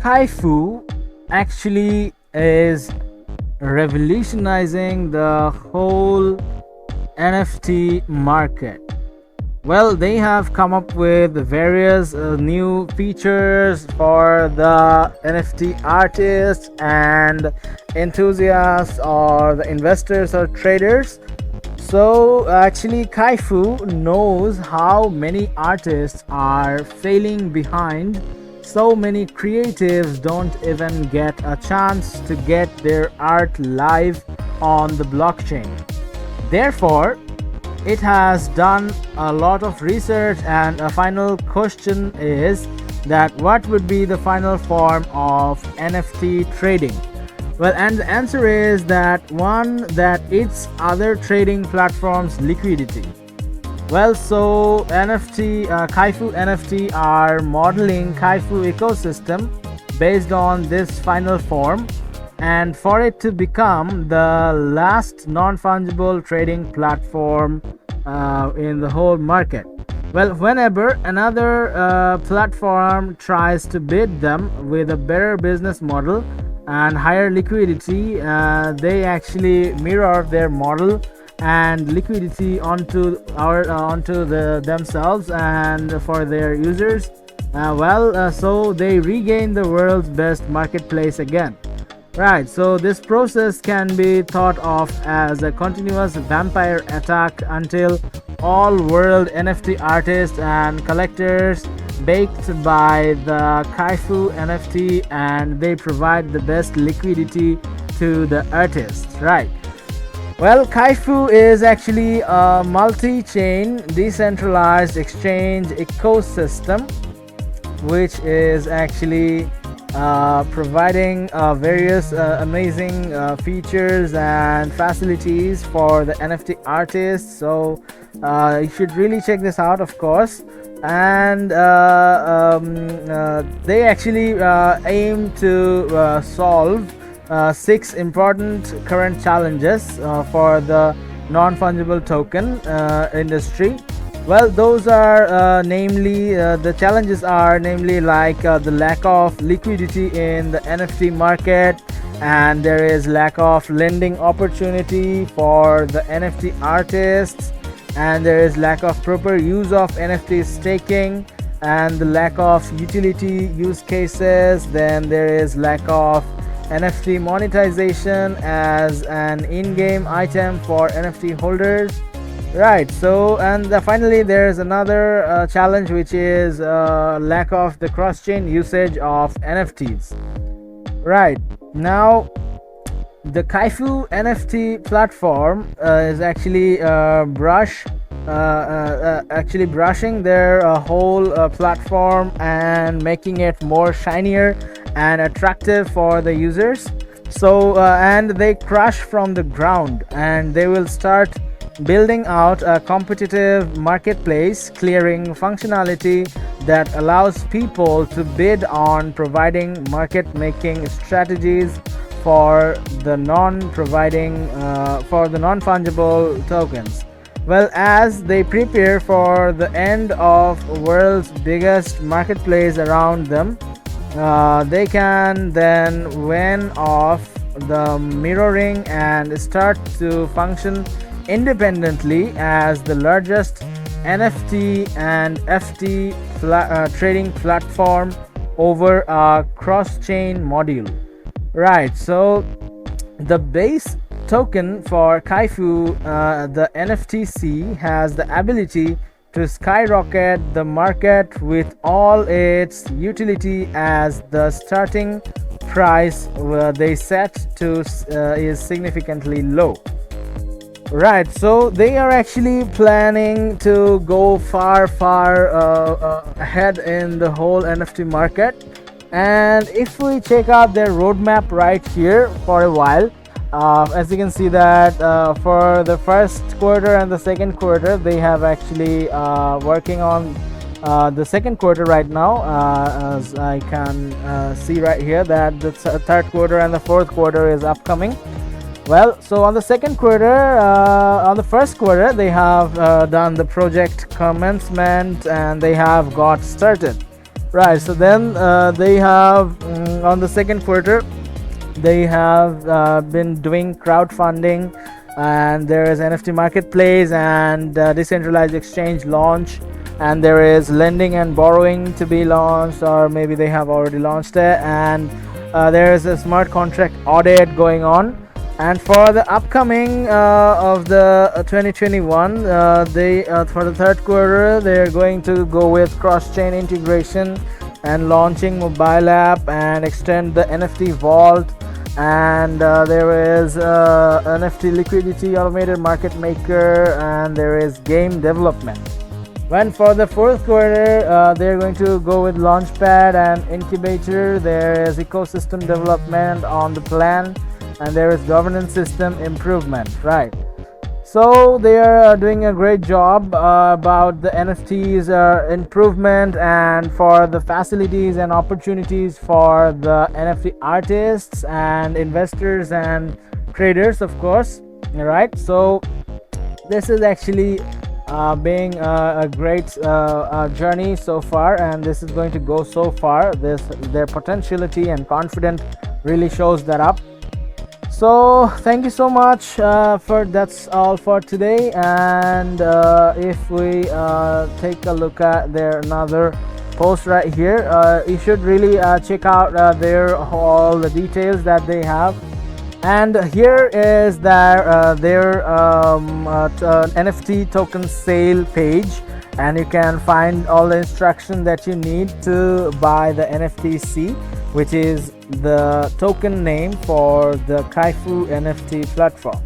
Kaifu actually is revolutionizing the whole NFT market. Well, they have come up with various new features for the NFT artists and enthusiasts or the investors or traders. So, actually, Kaifu knows how many artists are failing behind. So many creatives don't even get a chance to get their art live on the blockchain. Therefore, it has done a lot of research, and a final question is that what would be the final form of NFT trading? Well, and the answer is that one that it's other trading platforms liquidity. Well, so Kaifu NFT are modeling Kaifu ecosystem based on this final form, and for it to become the last non-fungible trading platform in the whole market. Well, whenever another platform tries to beat them with a better business model and higher liquidity, they actually mirror their model and liquidity onto themselves and for their users. So they regain the world's best marketplace again. Right, so this process can be thought of as a continuous vampire attack until all world NFT artists and collectors baked by the Kaifu NFT, and they provide the best liquidity to the artists. Right. Well, Kaifu is actually a multi-chain decentralized exchange ecosystem which is actually providing various amazing features and facilities for the NFT artists. So you should really check this out, of course. And they actually aim to solve 6 important current challenges for the non-fungible token industry. Well, those are namely the challenges are namely like the lack of liquidity in the NFT market, and there is lack of lending opportunity for the NFT artists, and there is lack of proper use of NFT staking, and the lack of utility use cases. Then there is lack of NFT monetization as an in-game item for NFT holders. Right, so and finally there's another challenge, which is lack of the cross-chain usage of NFTs. Right, now the Kaifu NFT platform is actually brushing their whole platform and making it more shinier and attractive for the users. So and they crush from the ground, and they will start building out a competitive marketplace clearing functionality that allows people to bid on providing market making strategies for the non-fungible tokens. Well, as they prepare for the end of world's biggest marketplace around them, they can then win off the mirroring and start to function independently as the largest NFT and FT trading platform over a cross-chain module. Right, so the base token for Kaifu, the NFTC, has the ability to skyrocket the market with all its utility, as the starting price they set to is significantly low. Right, so they are actually planning to go far ahead in the whole NFT market. And if we check out their roadmap right here for a while, as you can see that for the first quarter and the second quarter, they have actually working on the second quarter right now, as I can see right here that the third quarter and the fourth quarter is upcoming. Well, so on the first quarter, they have done the project commencement and they have got started. Right. So then they have on the second quarter they have been doing crowdfunding, and there is NFT marketplace and decentralized exchange launch, and there is lending and borrowing to be launched, or maybe they have already launched it, and there is a smart contract audit going on. And for the upcoming of the 2021, they for the third quarter they're going to go with cross-chain integration and launching mobile app and extend the NFT vault. And there is NFT liquidity automated market maker, and there is game development. When for the fourth quarter, they're going to go with launchpad and incubator. There is ecosystem development on the plan, and there is governance system improvement. Right. So they are doing a great job about the NFTs improvement, and for the facilities and opportunities for the NFT artists and investors and traders, of course. All right. So this is actually being a great journey so far, and this is going to go so far. Their potentiality and confidence really shows that up. So thank you so much for that's all for today. And if we take a look at their another post right here, you should really check out their all the details that they have. And here is their NFT token sale page, and you can find all the instruction that you need to buy the NFTC, which is the token name for the Kaifu NFT platform.